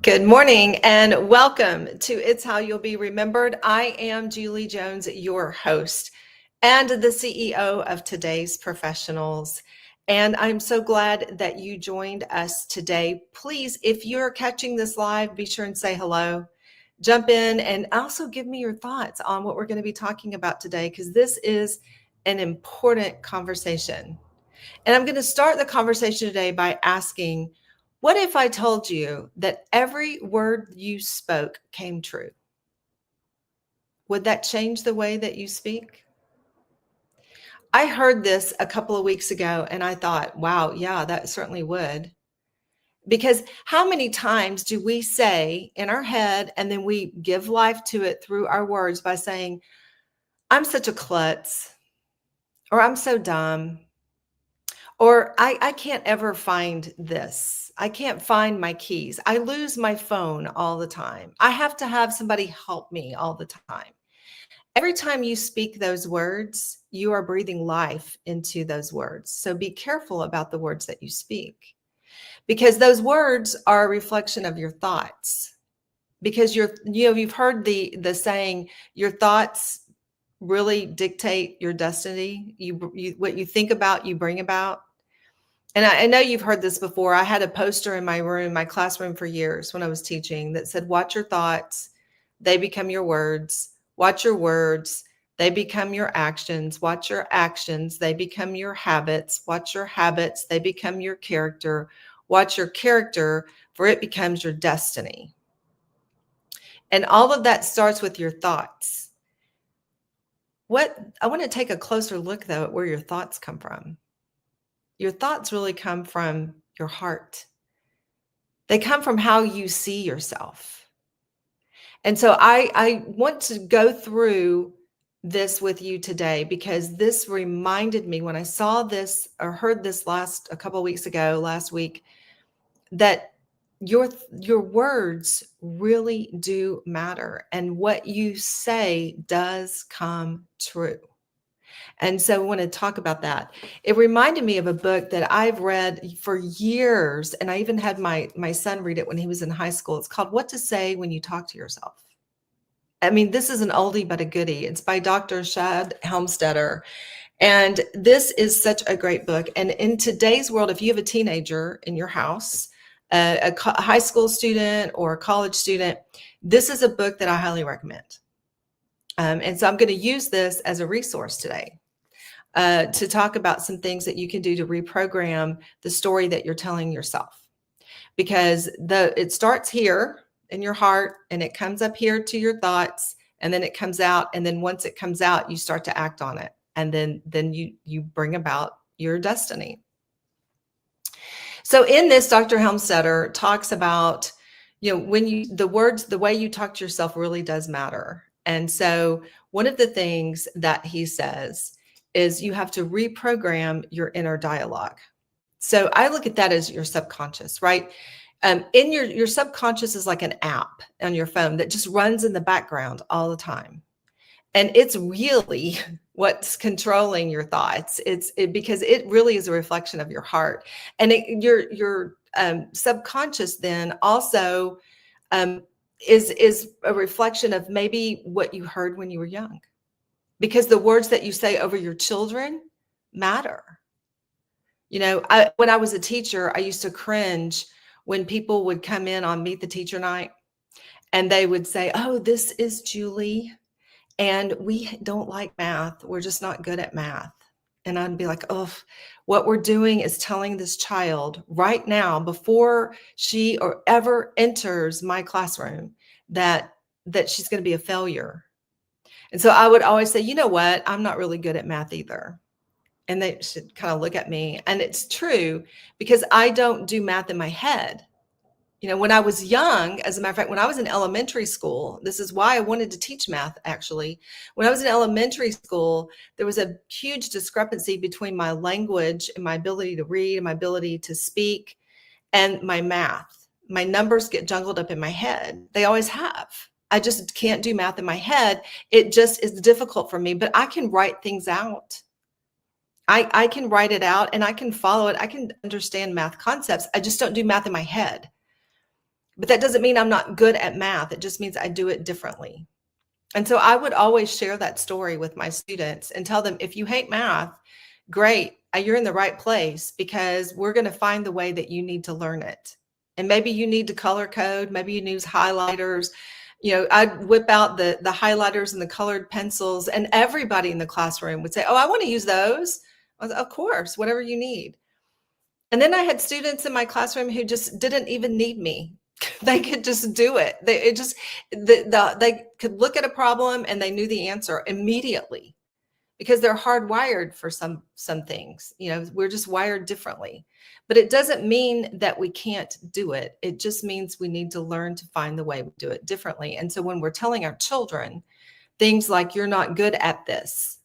Good morning and welcome to It's How You'll Be Remembered. I am Julie Jones, your host and the CEO of Today's Professionals. And I'm so glad that you joined us today. Please, if you're catching this live, be sure and say hello. Jump in and also give me your thoughts on what we're going to be talking about today, because this is an important conversation. And I'm going to start the conversation today by asking, what if I told you that every word you spoke came true? Would that change the way that you speak? I heard this a couple of weeks ago and I thought, wow, yeah, that certainly would. Because how many times do we say in our head and then we give life to it through our words by saying, I'm such a klutz, or I'm so dumb, or I can't ever find this. I can't find my keys. I lose my phone all the time. I have to have somebody help me all the time. Every time you speak those words, you are breathing life into those words. So be careful about the words that you speak, because those words are a reflection of your thoughts. Because you've heard the saying, your thoughts really dictate your destiny. You what you think about, you bring about. And I know you've heard this before. I had a poster in my classroom for years when I was teaching that said, watch your thoughts, they become your words. Watch your words, they become your actions. Watch your actions, they become your habits. Watch your habits, they become your character. Watch your character, for it becomes your destiny. And all of that starts with your thoughts. I want to take a closer look, though, at where your thoughts come from. Your thoughts really come from your heart. They come from how you see yourself. And so I want to go through this with you today, because this reminded me when I saw this or heard this a couple of weeks ago, last week, that your words really do matter, and what you say does come true. And so I want to talk about that. It reminded me of a book that I've read for years, and I even had my son read it when he was in high school. It's called What to Say When You Talk to Yourself. I mean, this is an oldie but a goodie. It's by Dr. Shad Helmstetter. And this is such a great book. And in today's world, if you have a teenager in your house, a high school student or a college student, this is a book that I highly recommend. And so I'm going to use this as a resource today to talk about some things that you can do to reprogram the story that you're telling yourself. Because it starts here in your heart and it comes up here to your thoughts, and then it comes out. And then once it comes out, you start to act on it. And then you bring about your destiny. So in this, Dr. Helmstetter talks about, when the way you talk to yourself really does matter. And so one of the things that he says is you have to reprogram your inner dialogue. So I look at that as your subconscious, right? In your subconscious is like an app on your phone that just runs in the background all the time. And it's really what's controlling your thoughts. Because it really is a reflection of your heart. And your subconscious then also is a reflection of maybe what you heard when you were young. Because the words that you say over your children matter. When I was a teacher, I used to cringe when people would come in on Meet the Teacher night and they would say, oh, this is Julie, and we don't like math. We're just not good at math. And I'd be like, oh, what we're doing is telling this child right now, before she or ever enters my classroom, that she's going to be a failure. And so I would always say, you know what? I'm not really good at math either. And they should kind of look at me. And it's true, because I don't do math in my head. When I was young, as a matter of fact, when I was in elementary school, this is why I wanted to teach math, actually. When I was in elementary school, there was a huge discrepancy between my language and my ability to read and my ability to speak and my math. My numbers get jungled up in my head. They always have. I just can't do math in my head. It just is difficult for me, but I can write things out. I can write it out and I can follow it. I can understand math concepts. I just don't do math in my head. But that doesn't mean I'm not good at math. It just means I do it differently. And so I would always share that story with my students and tell them, if you hate math, great, you're in the right place, because we're going to find the way that you need to learn it. And maybe you need to color code, maybe you use highlighters. I'd whip out the highlighters and the colored pencils, and everybody in the classroom would say, oh, I want to use those. I was, of course, whatever you need. And then I had students in my classroom who just didn't even need me. They could just do it. They could look at a problem and they knew the answer immediately, because they're hardwired for some things. We're just wired differently. But it doesn't mean that we can't do it. It just means we need to learn to find the way we do it differently. And so when we're telling our children things like, you're not good at this,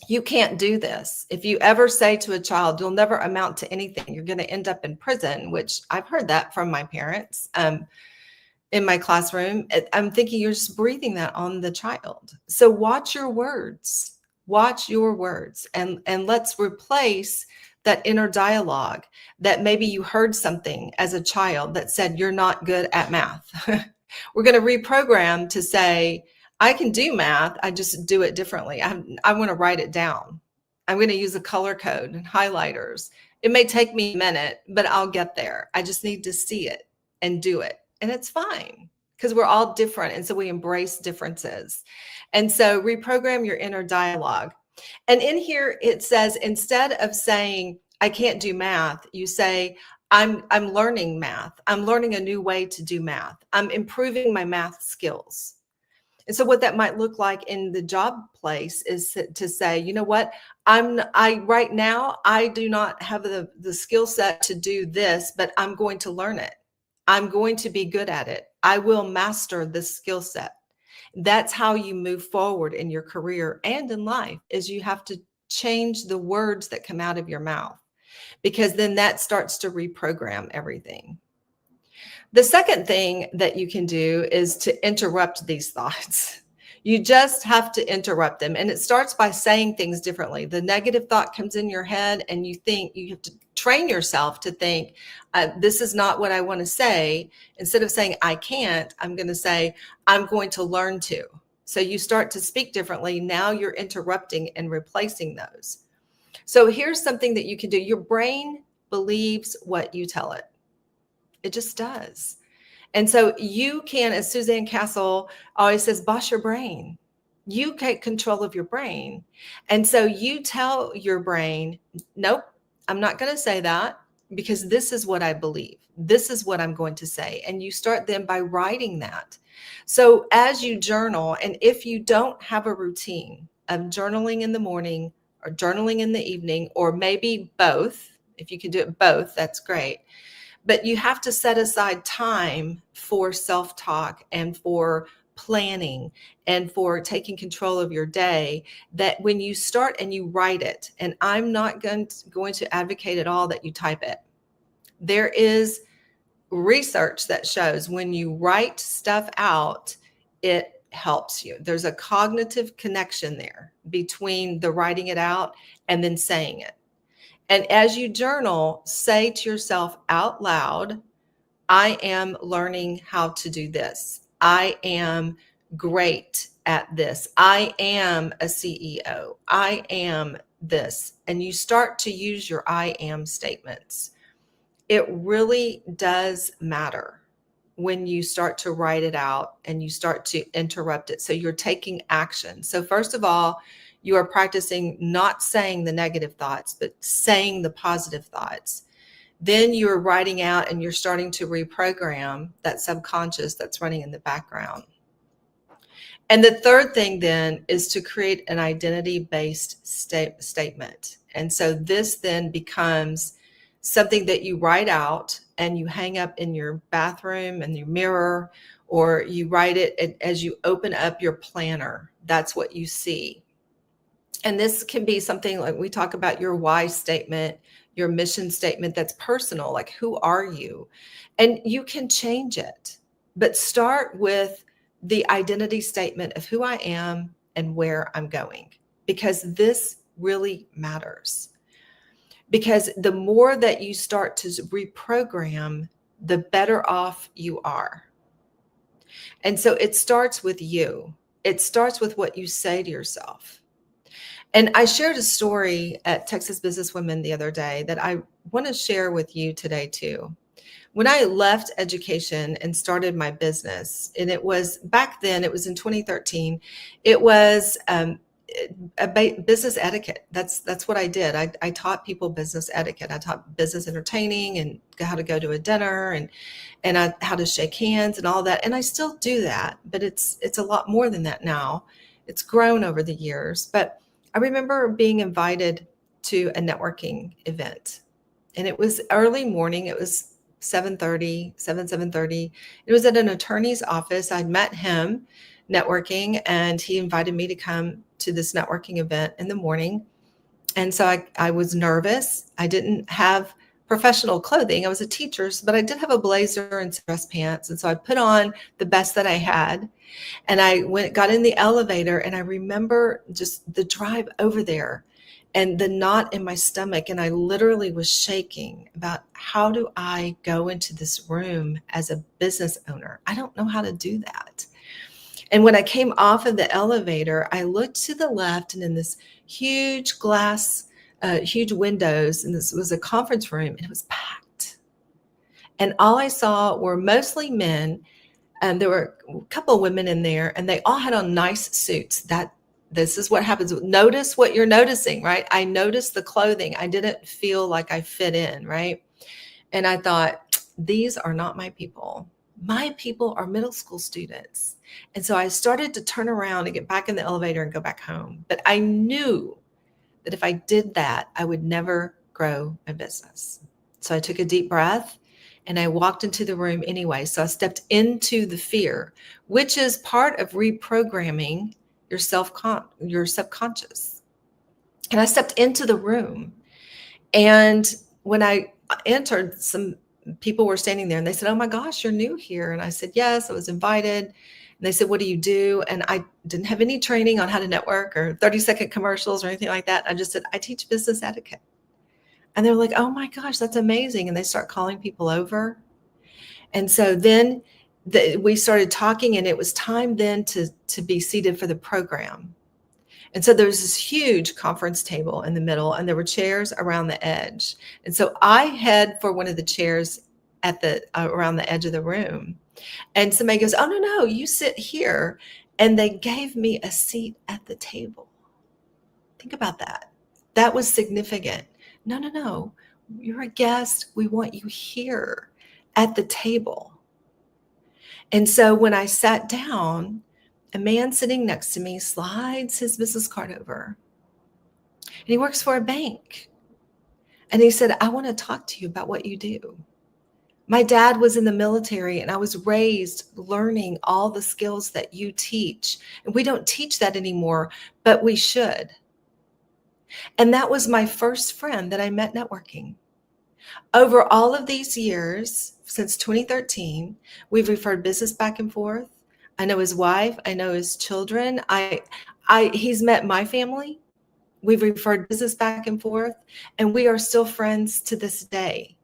you can't do this. If you ever say to a child, you'll never amount to anything, you're going to end up in prison, which I've heard that from my parents in my classroom, I'm thinking you're just breathing that on the child. So watch your words. Watch your words, and let's replace that inner dialogue that maybe you heard something as a child that said you're not good at math. We're going to reprogram to say, I can do math, I just do it differently. I want to write it down. I'm going to use a color code and highlighters. It may take me a minute, but I'll get there. I just need to see it and do it. And it's fine, because we're all different. And so we embrace differences. And so reprogram your inner dialogue. And in here, it says, instead of saying, I can't do math, you say, I'm learning math. I'm learning a new way to do math. I'm improving my math skills. And so what that might look like in the job place is to say, you know what, right now, I do not have the skill set to do this, but I'm going to learn it. I'm going to be good at it. I will master this skill set. That's how you move forward in your career and in life, is you have to change the words that come out of your mouth, because then that starts to reprogram everything. The second thing that you can do is to interrupt these thoughts. You just have to interrupt them. And it starts by saying things differently. The negative thought comes in your head and you have to train yourself to think, this is not what I want to say. Instead of saying, I can't, I'm going to say, I'm going to learn to. So you start to speak differently. Now you're interrupting and replacing those. So here's something that you can do. Your brain believes what you tell it. It just does. And so you can, as Suzanne Castle always says, boss your brain. You take control of your brain. And so you tell your brain, nope, I'm not going to say that, because this is what I believe. This is what I'm going to say. And you start then by writing that. So as you journal, and if you don't have a routine of journaling in the morning or journaling in the evening, or maybe both, if you can do it both, that's great. But you have to set aside time for self-talk and for planning and for taking control of your day, that when you start and you write it, and I'm not going to advocate at all that you type it. There is research that shows when you write stuff out, it helps you. There's a cognitive connection there between the writing it out and then saying it. And as you journal, say to yourself out loud, I am learning how to do this. I am great at this. I am a CEO. I am this. And you start to use your I am statements. It really does matter when you start to write it out and you start to interrupt it. So you're taking action. So first of all, you are practicing not saying the negative thoughts, but saying the positive thoughts. Then you're writing out and you're starting to reprogram that subconscious that's running in the background. And the third thing then is to create an identity-based statement. And so this then becomes something that you write out and you hang up in your bathroom and your mirror, or you write it as you open up your planner. That's what you see. And this can be something like we talk about your why statement, your mission statement that's personal, like who are you? And you can change it, but start with the identity statement of who I am and where I'm going, because this really matters. Because the more that you start to reprogram, the better off you are. And so it starts with you. It starts with what you say to yourself. And I shared a story at Texas Businesswomen the other day that I want to share with you today too. When I left education and started my business, and it was back then, it was in 2013, it was business etiquette. That's what I did. I taught people business etiquette. I taught business entertaining and how to go to a dinner and how to shake hands and all that. And I still do that, but it's a lot more than that now. It's grown over the years. But I remember being invited to a networking event, and it was early morning. It was 7:30. It was at an attorney's office. I'd met him networking, and he invited me to come to this networking event in the morning. And so I was nervous. I didn't have professional clothing. I was a teacher, but I did have a blazer and some dress pants. And so I put on the best that I had. And I got in the elevator, and I remember just the drive over there and the knot in my stomach. And I literally was shaking about, how do I go into this room as a business owner? I don't know how to do that. And when I came off of the elevator, I looked to the left, and in this huge glass, huge windows, and this was a conference room, and it was packed. And all I saw were mostly men, and there were a couple of women in there, and they all had on nice suits. This is what happens. Notice what you're noticing, right? I noticed the clothing. I didn't feel like I fit in, right? And I thought, these are not my people. My people are middle school students. And so I started to turn around and get back in the elevator and go back home. But I knew that if I did that, I would never grow my business. So I took a deep breath and I walked into the room anyway. So I stepped into the fear, which is part of reprogramming your subconscious. And I stepped into the room. And when I entered, some people were standing there, and they said, "Oh my gosh, you're new here." And I said, "Yes, I was invited." And they said, "What do you do?" And I didn't have any training on how to network or 30-second commercials or anything like that. I just said, "I teach business etiquette." And they were like, "Oh my gosh, that's amazing." And they start calling people over. And so then we started talking, and it was time then to be seated for the program. And so there was this huge conference table in the middle, and there were chairs around the edge. And so I head for one of the chairs at the around the edge of the room. And somebody goes, "Oh, no, you sit here." And they gave me a seat at the table. Think about that. That was significant. No. You're a guest. We want you here at the table. And so when I sat down, a man sitting next to me slides his business card over. And he works for a bank. And he said, "I want to talk to you about what you do. My dad was in the military, and I was raised learning all the skills that you teach. And we don't teach that anymore, but we should." And that was my first friend that I met networking. Over all of these years, since 2013, we've referred business back and forth. I know his wife. I know his children. He's met my family. We've referred business back and forth, and we are still friends to this day.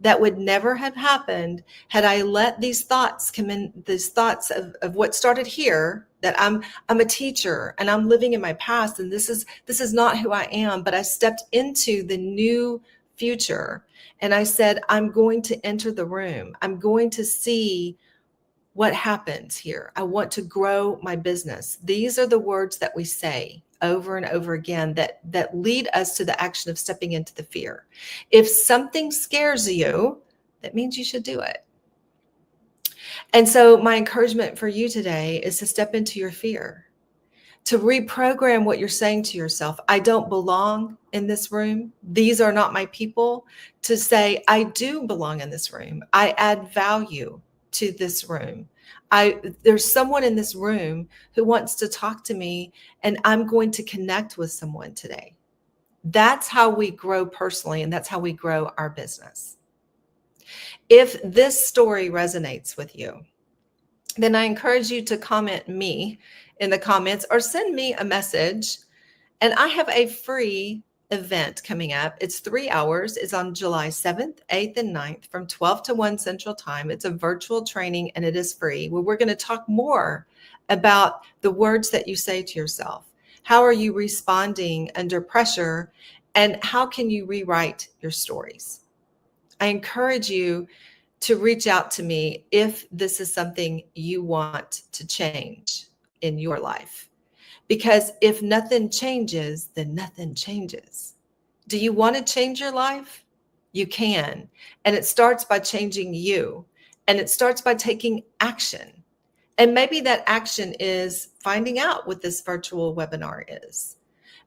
That would never have happened had I let these thoughts come in, these thoughts of what started here, that I'm a teacher and I'm living in my past, and this is not who I am. But I stepped into the new future, and I said, I'm going to enter the room. I'm going to see what happens here. I want to grow my business. These are the words that we say over and over again that lead us to the action of stepping into the fear. If something scares you, that means you should do it. And so my encouragement for you today is to step into your fear, to reprogram what you're saying to yourself. I don't belong in this room. These are not my people. To say, I do belong in this room. I add value to this room. There's someone in this room who wants to talk to me, and I'm going to connect with someone today. That's how we grow personally, and that's how we grow our business. If this story resonates with you, then I encourage you to comment me in the comments or send me a message. And I have a free event coming up. It's 3 hours. It's on July 7th, 8th, and 9th from 12 to 1 Central Time. It's a virtual training and it is free, where we're going to talk more about the words that you say to yourself. How are you responding under pressure, and how can you rewrite your stories? I encourage you to reach out to me if this is something you want to change in your life. Because if nothing changes, then nothing changes. Do you want to change your life? You can. And it starts by changing you. And it starts by taking action. And maybe that action is finding out what this virtual webinar is.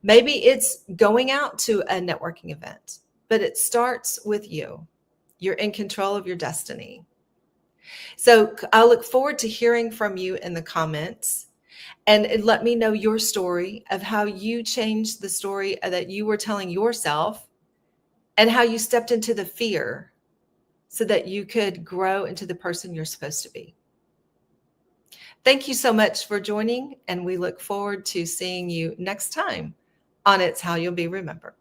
Maybe it's going out to a networking event, but it starts with you. You're in control of your destiny. So I look forward to hearing from you in the comments, and let me know your story of how you changed the story that you were telling yourself and how you stepped into the fear so that you could grow into the person you're supposed to be. Thank you so much for joining, and we look forward to seeing you next time on It's How You'll Be Remembered.